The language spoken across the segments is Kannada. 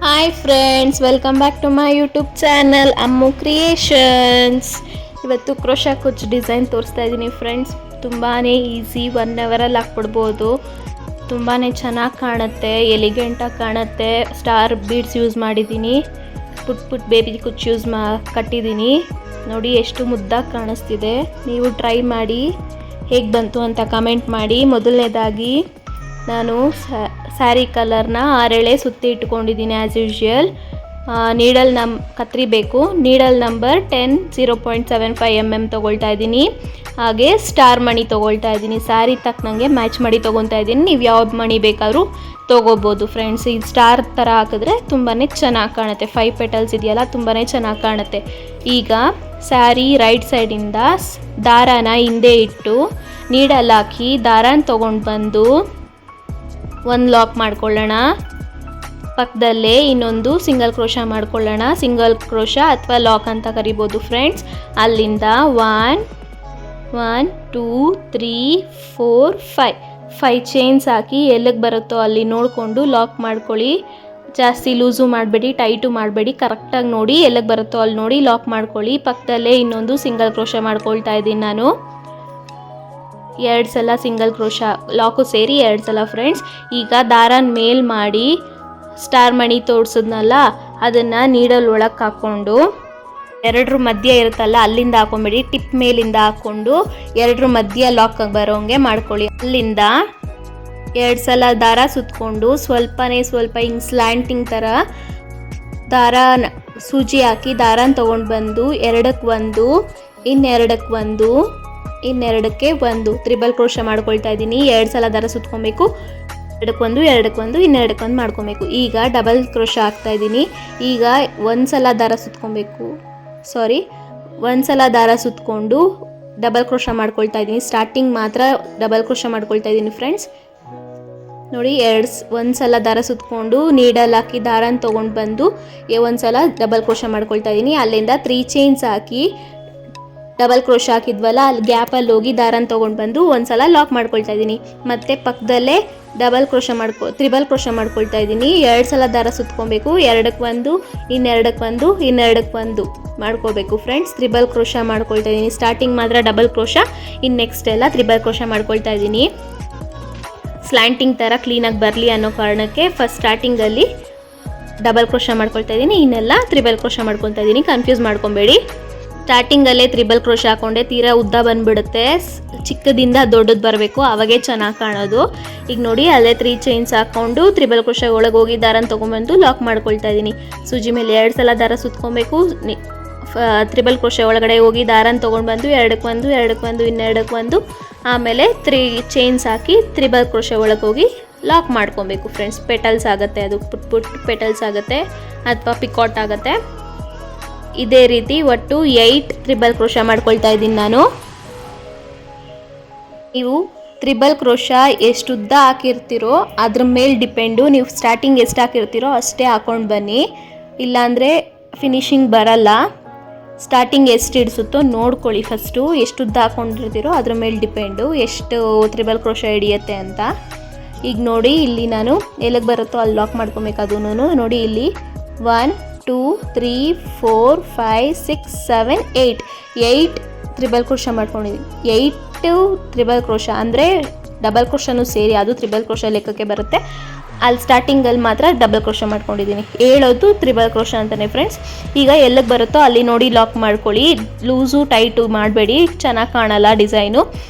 Hi friends, welcome back to my YouTube channel Ammu creations. ಇವತ್ತು ಕ್ರೋಶಾ ಕುಚ್ ಡಿಸೈನ್ ತೋರಿಸ್ತಾ ಇದ್ದೀನಿ ಫ್ರೆಂಡ್ಸ್. ತುಂಬಾ ಈಸಿ, 1 ಅವರಲ್ಲಿ ಹಾಕ್ಬಿಡ್ಬೋದು. ತುಂಬಾ ಚೆನ್ನಾಗಿ ಕಾಣುತ್ತೆ, ಎಲಿಗೆಂಟಾಗಿ ಕಾಣುತ್ತೆ. ಸ್ಟಾರ್ ಬೀಡ್ಸ್ ಯೂಸ್ ಮಾಡಿದ್ದೀನಿ, ಪುಟ್ ಬೇಬಿ ಕುಚ್ ಕಟ್ಟಿದ್ದೀನಿ. ನೋಡಿ ಎಷ್ಟು ಮುದ್ದಾಗಿ ಕಾಣಿಸ್ತಿದೆ. ನೀವು ಟ್ರೈ ಮಾಡಿ, ಹೇಗೆ ಬಂತು ಅಂತ ಕಮೆಂಟ್ ಮಾಡಿ. ಮೊದಲನೇದಾಗಿ ನಾನು ಸ್ಯಾರಿ ಕಲರ್ನ 6 ಎಳೆ ಸುತ್ತಿ ಇಟ್ಕೊಂಡಿದ್ದೀನಿ. ಆ್ಯಸ್ ಯೂಶ್ವಲ್ ನೀಡಲ್ ಕತ್ರಿ ಬೇಕು. ನೀಡಲ್ ನಂಬರ್ 10 0.75 mm ತೊಗೊಳ್ತಾ ಇದ್ದೀನಿ. ಹಾಗೆ ಸ್ಟಾರ್ ಮಣಿ ತೊಗೊಳ್ತಾ ಇದ್ದೀನಿ. ಸ್ಯಾರಿ ತಕ್ಕನಂಗೆ ಮ್ಯಾಚ್ ಮಾಡಿ ತೊಗೊತಾ ಇದ್ದೀನಿ. ನೀವು ಯಾವ ಮಣಿ ಬೇಕಾದ್ರೂ ತೊಗೋಬೋದು ಫ್ರೆಂಡ್ಸ್. ಈ ಸ್ಟಾರ್ ಥರ ಹಾಕಿದ್ರೆ ತುಂಬಾ ಚೆನ್ನಾಗಿ ಕಾಣುತ್ತೆ. 5 ಪೆಟಲ್ಸ್ ಇದೆಯಲ್ಲ, ತುಂಬಾ ಚೆನ್ನಾಗಿ ಕಾಣುತ್ತೆ. ಈಗ ಸ್ಯಾರಿ ರೈಟ್ ಸೈಡಿಂದ ದಾರಾನ ಹಿಂದೆ ಇಟ್ಟು ನೀಡಲ್ ಹಾಕಿ ದಾರಾನ ತೊಗೊಂಡು ಬಂದು ಒಂದು ಲಾಕ್ ಮಾಡ್ಕೊಳ್ಳೋಣ. ಪಕ್ಕದಲ್ಲೇ ಇನ್ನೊಂದು ಸಿಂಗಲ್ ಕ್ರೋಶಾ ಮಾಡ್ಕೊಳ್ಳೋಣ. ಸಿಂಗಲ್ ಕ್ರೋಶಾ ಅಥವಾ ಲಾಕ್ ಅಂತ ಕರಿಬೋದು ಫ್ರೆಂಡ್ಸ್. ಅಲ್ಲಿಂದ 1 2 3 4 5 ಚೈನ್ಸ್ ಹಾಕಿ ಎಲ್ಲಿಗೆ ಬರುತ್ತೋ ಅಲ್ಲಿ ನೋಡಿಕೊಂಡು ಲಾಕ್ ಮಾಡ್ಕೊಳ್ಳಿ. ಜಾಸ್ತಿ ಲೂಸು ಮಾಡಬೇಡಿ, ಟೈಟು ಮಾಡಬೇಡಿ. ಕರೆಕ್ಟಾಗಿ ನೋಡಿ, ಎಲ್ಲಿಗೆ ಬರುತ್ತೋ ಅಲ್ಲಿ ನೋಡಿ ಲಾಕ್ ಮಾಡ್ಕೊಳ್ಳಿ. ಪಕ್ಕದಲ್ಲೇ ಇನ್ನೊಂದು ಸಿಂಗಲ್ ಕ್ರೋಶಾ ಮಾಡ್ಕೊಳ್ತಾ ಇದ್ದೀನಿ ನಾನು. 2 ಸಲ ಸಿಂಗಲ್ ಕ್ರೋಶಾ, ಲಾಕು ಸೇರಿ 2 ಸಲ ಫ್ರೆಂಡ್ಸ್. ಈಗ ದಾರಾನ ಮೇಲ್ ಮಾಡಿ ಸ್ಟಾರ್ ಮಣಿ ತೋರಿಸಿದ್ನಲ್ಲ ಅದನ್ನು ನೀಡಲ್ ಒಳಗೆ ಹಾಕ್ಕೊಂಡು, 2 ಮಧ್ಯ ಇರುತ್ತಲ್ಲ ಅಲ್ಲಿಂದ ಹಾಕೊಂಬೇಡಿ, ಟಿಪ್ ಮೇಲಿಂದ ಹಾಕ್ಕೊಂಡು 2 ಮಧ್ಯ ಲಾಕ್ ಬರೋಂಗೆ ಮಾಡ್ಕೊಳ್ಳಿ. ಅಲ್ಲಿಂದ 2 ಸಲ ದಾರ ಸುತ್ತಕೊಂಡು ಸ್ವಲ್ಪ ಹಿಂಗೆ ಸ್ಲ್ಯಾಂಟಿಂಗ್ ಥರ ದಾರ ಸೂಜಿ ಹಾಕಿ ದಾರಾನ ತೊಗೊಂಡು ಬಂದು 2ಕ್ಕೆ 1, ಇನ್ನೆರಡಕ್ಕೆ 1, ಇನ್ನೆರಡಕ್ಕೆ 1 ತ್ರಿಬಲ್ ಕ್ರೋಶಾ ಮಾಡ್ಕೊಳ್ತಾ ಇದ್ದೀನಿ. 2 ಸಲ ದಾರ ಸುತ್ಕೊಬೇಕು. 2ಕ್ಕೆ 1, 2ಕ್ಕೆ 1, ಇನ್ನೆರಡಕ್ಕೆ 1 ಮಾಡ್ಕೊಬೇಕು. ಈಗ ಡಬಲ್ ಕ್ರೋಶಾ ಹಾಕ್ತಾ ಇದ್ದೀನಿ. ಈಗ 1 ಸಲ ದಾರ ಸುತ್ಕೊಬೇಕು. ಒಂದು ಸಲ ದಾರ ಸುತ್ತಕೊಂಡು ಡಬಲ್ ಕ್ರೋಶಾ ಮಾಡ್ಕೊಳ್ತಾ ಇದ್ದೀನಿ. ಸ್ಟಾರ್ಟಿಂಗ್ ಮಾತ್ರ ಡಬಲ್ ಕ್ರೋಶಾ ಮಾಡ್ಕೊಳ್ತಾ ಇದ್ದೀನಿ ಫ್ರೆಂಡ್ಸ್. ನೋಡಿ, 1 ಸಲ ದಾರ ಸುತ್ತಕೊಂಡು ನೀಡಲ್ ಹಾಕಿ ದಾರಾನ ತೊಗೊಂಡು ಬಂದು 1 ಸಲ ಡಬಲ್ ಕ್ರೋಶಾ ಮಾಡ್ಕೊಳ್ತಾ ಇದ್ದೀನಿ. ಅಲ್ಲಿಂದ 3 ಚೈನ್ಸ್ ಹಾಕಿ ಡಬಲ್ ಕ್ರೋಶಾ ಹಾಕಿದ್ವಲ್ಲ ಅಲ್ಲಿ ಗ್ಯಾಪಲ್ಲಿ ಹೋಗಿ ದಾರಾನ ತೊಗೊಂಡು ಬಂದು 1 ಸಲ ಲಾಕ್ ಮಾಡ್ಕೊಳ್ತಾ ಇದ್ದೀನಿ. ಮತ್ತು ಪಕ್ಕದಲ್ಲೇ ತ್ರಿಬಲ್ ಕ್ರೋಶಾ ಮಾಡ್ಕೊಳ್ತಾ ಇದ್ದೀನಿ. 2 ಸಲ ದಾರ ಸುತ್ಕೊಬೇಕು. 2ಕ್ಕೆ 1, ಇನ್ನೆರಡಕ್ಕೆ 1, ಇನ್ನೆರಡಕ್ಕೆ 1 ಮಾಡ್ಕೋಬೇಕು ಫ್ರೆಂಡ್ಸ್. ತ್ರಿಬಲ್ ಕ್ರೋಶಾ ಮಾಡ್ಕೊಳ್ತಾ ಇದ್ದೀನಿ. ಸ್ಟಾರ್ಟಿಂಗ್ ಮಾತ್ರ ಡಬಲ್ ಕ್ರೋಶಾ, ಇನ್ನು ನೆಕ್ಸ್ಟ್ ಎಲ್ಲ ತ್ರಿಬಲ್ ಕ್ರೋಶಾ ಮಾಡ್ಕೊಳ್ತಾ ಇದ್ದೀನಿ. ಸ್ಲ್ಯಾಂಟಿಂಗ್ ಥರ ಕ್ಲೀನಾಗಿ ಬರಲಿ ಅನ್ನೋ ಕಾರಣಕ್ಕೆ ಫಸ್ಟ್ ಸ್ಟಾರ್ಟಿಂಗಲ್ಲಿ ಡಬಲ್ ಕ್ರೋಶಾ ಮಾಡ್ಕೊಳ್ತಾ ಇದ್ದೀನಿ, ಇನ್ನೆಲ್ಲ ತ್ರಿಬಲ್ ಕ್ರೋಶಾ ಮಾಡ್ಕೊಳ್ತಾ ಇದ್ದೀನಿ. ಕನ್ಫ್ಯೂಸ್ ಮಾಡ್ಕೊಬೇಡಿ. ಸ್ಟಾರ್ಟಿಂಗಲ್ಲೇ ತ್ರಿಬಲ್ ಕ್ರೋಶಾ ಹಾಕ್ಕೊಂಡೆ ತೀರಾ ಉದ್ದ ಬಂದುಬಿಡುತ್ತೆ. ಚಿಕ್ಕದಿಂದ ದೊಡ್ಡದು ಬರಬೇಕು, ಅವಾಗೇ ಚೆನ್ನಾಗಿ ಕಾಣೋದು. ಈಗ ನೋಡಿ, ಅಲ್ಲೇ 3 ಚೈನ್ಸ್ ಹಾಕ್ಕೊಂಡು ತ್ರಿಬಲ್ ಕ್ರೋಶಾ ಒಳಗೆ ಹೋಗಿ ದಾರನ ತೊಗೊಂಬಂದು ಲಾಕ್ ಮಾಡ್ಕೊಳ್ತಾ ಇದ್ದೀನಿ. ಸೂಜಿ ಮೇಲೆ 2 ಸಲ ದಾರ ಸುತ್ಕೊಬೇಕು. ತ್ರಿಬಲ್ ಕ್ರೋಶಾ ಒಳಗಡೆ ಹೋಗಿ ದಾರನ ತೊಗೊಂಡು ಬಂದು 2ಕ್ಕೆ 1, 2ಕ್ಕೆ 1, ಇನ್ನೆರಡಕ್ಕೆ 1, ಆಮೇಲೆ 3 ಚೈನ್ಸ್ ಹಾಕಿ ತ್ರಿಬಲ್ ಕ್ರೋಶಾ ಒಳಗೆ ಹೋಗಿ ಲಾಕ್ ಮಾಡ್ಕೊಬೇಕು ಫ್ರೆಂಡ್ಸ್. ಪೆಟಲ್ಸ್ ಆಗುತ್ತೆ, ಅದು ಪುಟ್ ಪೆಟಲ್ಸ್ ಆಗುತ್ತೆ ಅಥವಾ ಪಿಕಾಟ್ ಆಗುತ್ತೆ. ಇದೇ ರೀತಿ ಒಟ್ಟು 8 ತ್ರಿಬಲ್ ಕ್ರೋಶಾ ಮಾಡ್ಕೊಳ್ತಾ ಇದ್ದೀನಿ ನಾನು. ನೀವು ತ್ರಿಬಲ್ ಕ್ರೋಶಾ ಎಷ್ಟು ಉದ್ದ ಹಾಕಿರ್ತೀರೋ ಅದ್ರ ಮೇಲೆ ಡಿಪೆಂಡು. ನೀವು ಸ್ಟಾರ್ಟಿಂಗ್ ಎಷ್ಟು ಹಾಕಿರ್ತೀರೋ ಅಷ್ಟೇ ಹಾಕ್ಕೊಂಡು ಬನ್ನಿ, ಇಲ್ಲಾಂದರೆ ಫಿನಿಶಿಂಗ್ ಬರಲ್ಲ. ಸ್ಟಾರ್ಟಿಂಗ್ ಎಷ್ಟು ಹಿಡಿಸುತ್ತೋ ನೋಡ್ಕೊಳ್ಳಿ ಫಸ್ಟು. ಎಷ್ಟು ಉದ್ದ ಹಾಕ್ಕೊಂಡಿರ್ತೀರೋ ಅದ್ರ ಮೇಲೆ ಡಿಪೆಂಡು ಎಷ್ಟು ತ್ರಿಬಲ್ ಕ್ರೋಶಾ ಹಿಡಿಯುತ್ತೆ ಅಂತ. ಈಗ ನೋಡಿ, ಇಲ್ಲಿ ನಾನು ಎಲ್ಲಿಗೆ ಬರುತ್ತೋ ಅಲ್ಲಿ ಲಾಕ್ ಮಾಡ್ಕೊಬೇಕು. ಅದೂ ನೋಡಿ, ಇಲ್ಲಿ 1 2 3 4 5 6 7 8 ತ್ರಿಬಲ್ ಕ್ರೋಶಾ ಮಾಡ್ಕೊಂಡಿದ್ದೀನಿ. 8 ತ್ರಿಬಲ್ ಕ್ರೋಶಾ ಅಂದರೆ ಡಬಲ್ ಕ್ರೋಶಾನು ಸೇರಿ ಅದು ತ್ರಿಬಲ್ ಕ್ರೋಶಾ ಲೆಕ್ಕಕ್ಕೆ ಬರುತ್ತೆ. ಅಲ್ಲಿ ಸ್ಟಾರ್ಟಿಂಗಲ್ಲಿ ಮಾತ್ರ ಡಬಲ್ ಕ್ರೋಶಾ ಮಾಡ್ಕೊಂಡಿದ್ದೀನಿ. 7 ತ್ರಿಬಲ್ ಕ್ರೋಶಾ ಅಂತಲೇ ಫ್ರೆಂಡ್ಸ್. ಈಗ ಎಲ್ಲಿಗೆ ಬರುತ್ತೋ ಅಲ್ಲಿ ನೋಡಿ ಲಾಕ್ ಮಾಡ್ಕೊಳ್ಳಿ. ಲೂಸು ಟೈಟು ಮಾಡಬೇಡಿ, ಚೆನ್ನಾಗಿ ಕಾಣಲ್ಲ ಡಿಸೈನು.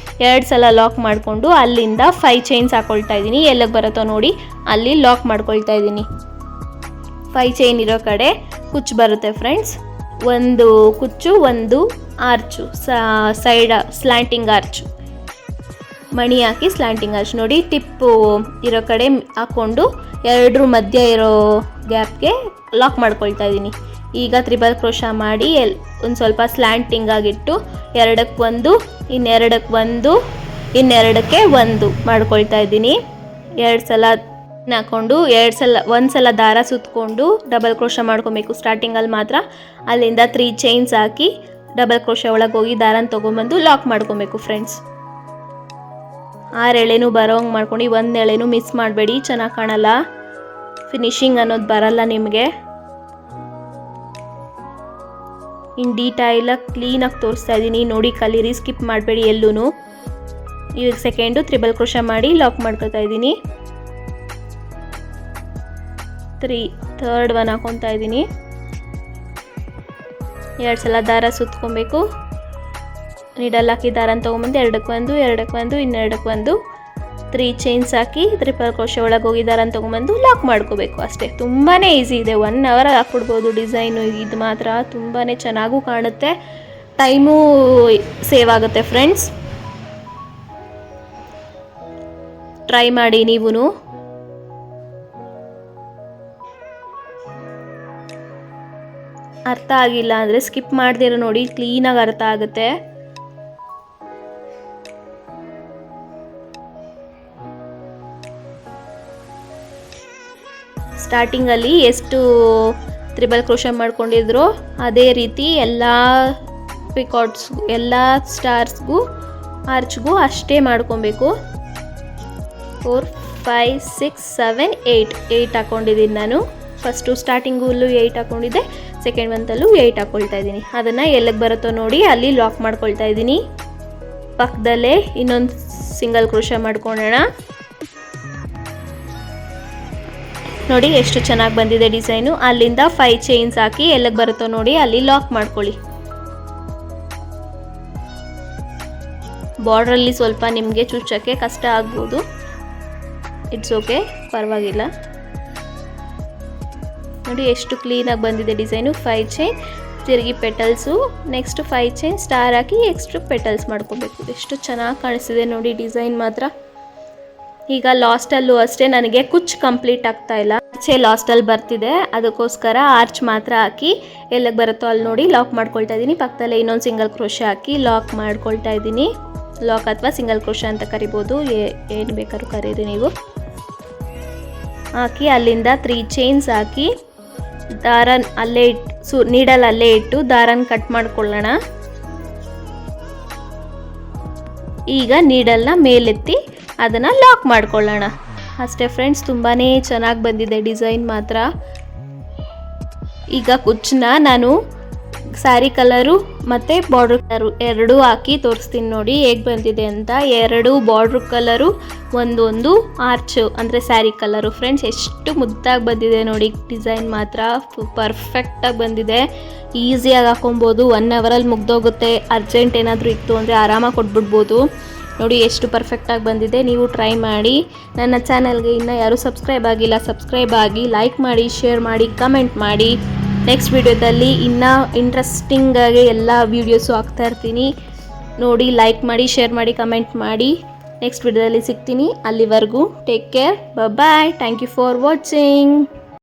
2 ಸಲ ಲಾಕ್ ಮಾಡಿಕೊಂಡು ಅಲ್ಲಿಂದ 5 ಚೈನ್ಸ್ ಹಾಕ್ಕೊಳ್ತಾ ಇದ್ದೀನಿ. ಎಲ್ಲಿಗೆ ಬರುತ್ತೋ ನೋಡಿ ಅಲ್ಲಿ ಲಾಕ್ ಮಾಡ್ಕೊಳ್ತಾ ಇದ್ದೀನಿ. 5 ಚೈನ್ ಇರೋ ಕಡೆ ಕುಚ್ಚು ಬರುತ್ತೆ ಫ್ರೆಂಡ್ಸ್. ಒಂದು ಕುಚ್ಚು, ಒಂದು ಆರ್ಚು, ಸೈಡ್ ಸ್ಲ್ಯಾಂಟಿಂಗ್ ಆರ್ಚು, ಮಣಿ ಹಾಕಿ ಸ್ಲ್ಯಾಂಟಿಂಗ್ ಆರ್ಚ್. ನೋಡಿ, ಟಿಪ್ಪು ಇರೋ ಕಡೆ ಹಾಕ್ಕೊಂಡು 2 ಮಧ್ಯ ಇರೋ ಗ್ಯಾಪ್ಗೆ ಲಾಕ್ ಮಾಡ್ಕೊಳ್ತಾ ಇದ್ದೀನಿ. ಈಗ ತ್ರಿಬಲ್ ಕ್ರೋಶಾ ಮಾಡಿ ಒಂದು ಸ್ವಲ್ಪ ಸ್ಲ್ಯಾಂಟಿಂಗ್ ಆಗಿಟ್ಟು 2ಕ್ಕೆ 1, ಇನ್ನೆರಡಕ್ಕೆ 1, ಇನ್ನೆರಡಕ್ಕೆ 1 ಮಾಡ್ಕೊಳ್ತಾ ಇದ್ದೀನಿ. 2 ಸಲ ಹಾಕ್ಕೊಂಡು 1 ಸಲ ದಾರ ಸುತ್ತಕೊಂಡು ಡಬಲ್ ಕ್ರೋಶಾ ಮಾಡ್ಕೊಬೇಕು ಸ್ಟಾರ್ಟಿಂಗಲ್ಲಿ ಮಾತ್ರ. ಅಲ್ಲಿಂದ 3 ಚೈನ್ಸ್ ಹಾಕಿ ಡಬಲ್ ಕ್ರೋಶಾ ಒಳಗೆ ಹೋಗಿ ದಾರನ ತೊಗೊಂಬಂದು ಲಾಕ್ ಮಾಡ್ಕೊಬೇಕು ಫ್ರೆಂಡ್ಸ್. 6 ಎಳೆನೂ ಬರೋಂಗೆ ಮಾಡ್ಕೊಂಡು 1 ಎಳೆನೂ ಮಿಸ್ ಮಾಡಬೇಡಿ, ಚೆನ್ನಾಗಿ ಕಾಣಲ್ಲ. ಫಿನಿಶಿಂಗ್ ಅನ್ನೋದು ಬರಲ್ಲ ನಿಮಗೆ. ಇನ್ ಡೀಟೈಲಾಗಿ ಕ್ಲೀನಾಗಿ ತೋರಿಸ್ತಾ ಇದ್ದೀನಿ ನೋಡಿ, ಕಲೀರಿ, ಸ್ಕಿಪ್ ಮಾಡಬೇಡಿ ಎಲ್ಲೂ. ಈಗ ಸೆಕೆಂಡು ತ್ರಿಬಲ್ ಕ್ರೋಶ ಮಾಡಿ ಲಾಕ್ ಮಾಡ್ಕೊತಾ ಇದ್ದೀನಿ. ಥರ್ಡ್ ಒನ್ ಹಾಕೊತಾ ಇದ್ದೀನಿ. 2 ಸಲ ದಾರ ಸುತ್ಕೊಬೇಕು. ನೀಡಲ್ ಹಾಕಿ ದಾರನ ತೊಗೊಂಬಂದು ಎರಡಕ್ಕೊಂದು ಇನ್ನೆರಡಕ್ಕೊಂದು 3 ಚೈನ್ಸ್ ಹಾಕಿ ಟ್ರಿಪಲ್ ಕ್ರೋಶ ಒಳಗೆ ಹೋಗಿ ದಾರನ ತೊಗೊಂಬಂದು ಲಾಕ್ ಮಾಡ್ಕೋಬೇಕು ಅಷ್ಟೇ. ತುಂಬಾ ಈಸಿ ಇದೆ, 1 ಅವರ್ ಹಾಕ್ಬಿಡ್ಬೋದು ಡಿಸೈನು. ಇದು ಮಾತ್ರ ತುಂಬಾ ಚೆನ್ನಾಗೂ ಕಾಣುತ್ತೆ, ಟೈಮೂ ಸೇವ್ ಆಗುತ್ತೆ ಫ್ರೆಂಡ್ಸ್. ಟ್ರೈ ಮಾಡಿ ನೀವು. ಅರ್ಥ ಆಗಿಲ್ಲ ಅಂದರೆ ಸ್ಕಿಪ್ ಮಾಡ್ದಿರೋ ನೋಡಿ, ಕ್ಲೀನಾಗಿ ಅರ್ಥ ಆಗುತ್ತೆ. ಸ್ಟಾರ್ಟಿಂಗಲ್ಲಿ ಎಷ್ಟು ತ್ರಿಬಲ್ ಕ್ರೋಶ ಮಾಡ್ಕೊಂಡಿದ್ರು ಅದೇ ರೀತಿ ಎಲ್ಲ ಪಿಕಾಟ್ಸ್ಗೂ ಎಲ್ಲ ಸ್ಟಾರ್ಸ್ಗೂ ಆರ್ಚ್ಗೂ ಅಷ್ಟೇ ಮಾಡ್ಕೊಬೇಕು. 4 5 6 7 8 ಹಾಕ್ಕೊಂಡಿದ್ದೀನಿ ನಾನು. ಫಸ್ಟು ಸ್ಟಾರ್ಟಿಂಗಲ್ಲೂ 8 ಹಾಕ್ಕೊಂಡಿದ್ದೆ, ಸೆಕೆಂಡ್ ಮಂತಲ್ಲೂ 8 ಹಾಕ್ಕೊಳ್ತಾ ಇದ್ದೀನಿ. ಅದನ್ನು ಎಲ್ಲಿಗೆ ಬರುತ್ತೋ ನೋಡಿ ಅಲ್ಲಿ ಲಾಕ್ ಮಾಡ್ಕೊಳ್ತಾ ಇದ್ದೀನಿ. ಪಕ್ಕದಲ್ಲೇ ಇನ್ನೊಂದು ಸಿಂಗಲ್ ಕ್ರೋಶ ಮಾಡ್ಕೊಳ್ಳೋಣ. ನೋಡಿ ಎಷ್ಟು ಚೆನ್ನಾಗಿ ಬಂದಿದೆ ಡಿಸೈನು. ಅಲ್ಲಿಂದ 5 ಚೈನ್ಸ್ ಹಾಕಿ ಎಲ್ಲಿಗೆ ಬರುತ್ತೋ ನೋಡಿ ಅಲ್ಲಿ ಲಾಕ್ ಮಾಡ್ಕೊಳ್ಳಿ. ಬಾರ್ಡ್ರಲ್ಲಿ ಸ್ವಲ್ಪ ನಿಮಗೆ ಚುಚ್ಚೋಕ್ಕೆ ಕಷ್ಟ ಆಗ್ಬೋದು, ಇಟ್ಸ್ ಓಕೆ, ಪರವಾಗಿಲ್ಲ. ನೋಡಿ ಎಷ್ಟು ಕ್ಲೀನಾಗಿ ಬಂದಿದೆ ಡಿಸೈನು. 5 ಚೈನ್ ತಿರುಗಿ ಪೆಟಲ್ಸು, ನೆಕ್ಸ್ಟ್ 5 ಚೈನ್ ಸ್ಟಾರ್ ಹಾಕಿ ಎಕ್ಸ್ಟ್ರಾ ಪೆಟಲ್ಸ್ ಮಾಡ್ಕೋಬೇಕು. ಎಷ್ಟು ಚೆನ್ನಾಗಿ ಕಾಣಿಸ್ತಿದೆ ನೋಡಿ ಡಿಸೈನ್ ಮಾತ್ರ. ಈಗ ಲಾಸ್ಟಲ್ಲೂ ಅಷ್ಟೇ ನನಗೆ ಕುಚ್ ಕಂಪ್ಲೀಟ್ ಆಗ್ತಾ ಇಲ್ಲ, ಆರ್ಚೆ ಲಾಸ್ಟಲ್ಲಿ ಬರ್ತಿದೆ, ಅದಕ್ಕೋಸ್ಕರ ಆರ್ಚ್ ಮಾತ್ರ ಹಾಕಿ ಎಲ್ಲಿಗೆ ಬರುತ್ತೋ ಅಲ್ಲಿ ನೋಡಿ ಲಾಕ್ ಮಾಡ್ಕೊಳ್ತಾ ಇದ್ದೀನಿ. ಪಕ್ಕದಲ್ಲೇ ಇನ್ನೊಂದು ಸಿಂಗಲ್ ಕ್ರೋಶ ಹಾಕಿ ಲಾಕ್ ಮಾಡ್ಕೊಳ್ತಾ ಇದ್ದೀನಿ. ಲಾಕ್ ಅಥವಾ ಸಿಂಗಲ್ ಕ್ರೋಶ ಅಂತ ಕರಿಬೋದು, ಏನು ಬೇಕಾದ್ರೂ ಕರೀರಿ ನೀವು. ಹಾಕಿ ಅಲ್ಲಿಂದ 3 ಚೈನ್ಸ್ ಹಾಕಿ ದಾರನ್ ಅಲ್ಲೇ ನೀಡಲ್ ಅಲ್ಲೇ ಇಟ್ಟು ದಾರನ ಕಟ್ ಮಾಡ್ಕೊಳ್ಳೋಣ. ಈಗ ನೀಡಲ್ನ ಮೇಲೆತ್ತಿ ಅದನ್ನು ಲಾಕ್ ಮಾಡ್ಕೊಳ್ಳೋಣ ಅಷ್ಟೇ ಫ್ರೆಂಡ್ಸ್. ತುಂಬಾ ಚೆನ್ನಾಗಿ ಬಂದಿದೆ ಡಿಸೈನ್ ಮಾತ್ರ. ಈಗ ಕುಚ್ಚನ್ನ ನಾನು ಸ್ಯಾರಿ ಕಲರು ಮತ್ತು ಬಾರ್ಡ್ರ್ ಕಲರು ಎರಡೂ ಹಾಕಿ ತೋರಿಸ್ತೀನಿ ನೋಡಿ ಹೇಗೆ ಬಂದಿದೆ ಅಂತ. 2 ಬಾರ್ಡ್ರ್ ಕಲರು, ಒಂದೊಂದು ಆರ್ಚ್ ಅಂದರೆ ಸ್ಯಾರಿ ಕಲರು. ಫ್ರೆಂಡ್ಸ್ ಎಷ್ಟು ಮುದ್ದಾಗಿ ಬಂದಿದೆ ನೋಡಿ ಡಿಸೈನ್ ಮಾತ್ರ, ಪರ್ಫೆಕ್ಟಾಗಿ ಬಂದಿದೆ. ಈಸಿಯಾಗಿ ಹಾಕೊಬೋದು, 1 ಅವರಲ್ಲಿ ಮುಗ್ದೋಗುತ್ತೆ. ಅರ್ಜೆಂಟ್ ಏನಾದರೂ ಇತ್ತು ಅಂದರೆ ಆರಾಮಾಗಿ ಕೊಟ್ಬಿಡ್ಬೋದು. ನೋಡಿ ಎಷ್ಟು ಪರ್ಫೆಕ್ಟಾಗಿ ಬಂದಿದೆ. ನೀವು ಟ್ರೈ ಮಾಡಿ. ನನ್ನ ಚಾನಲ್ಗೆ ಇನ್ನೂ ಯಾರೂ ಸಬ್ಸ್ಕ್ರೈಬ್ ಆಗಿಲ್ಲ, ಸಬ್ಸ್ಕ್ರೈಬ್ ಆಗಿ, ಲೈಕ್ ಮಾಡಿ, ಶೇರ್ ಮಾಡಿ, ಕಮೆಂಟ್ ಮಾಡಿ. ನೆಕ್ಸ್ಟ್ ವಿಡಿಯೋದಲ್ಲಿ ಇನ್ನೂ ಇಂಟ್ರೆಸ್ಟಿಂಗಾಗಿ ಎಲ್ಲ ವೀಡಿಯೋಸು ಹಾಕ್ತಾ ಇರ್ತೀನಿ. ನೋಡಿ, ಲೈಕ್ ಮಾಡಿ, ಶೇರ್ ಮಾಡಿ, ಕಮೆಂಟ್ ಮಾಡಿ. ನೆಕ್ಸ್ಟ್ ವಿಡಿಯೋದಲ್ಲಿ ಸಿಗ್ತೀನಿ. ಅಲ್ಲಿವರೆಗೂ take care, bye. Thank you for watching.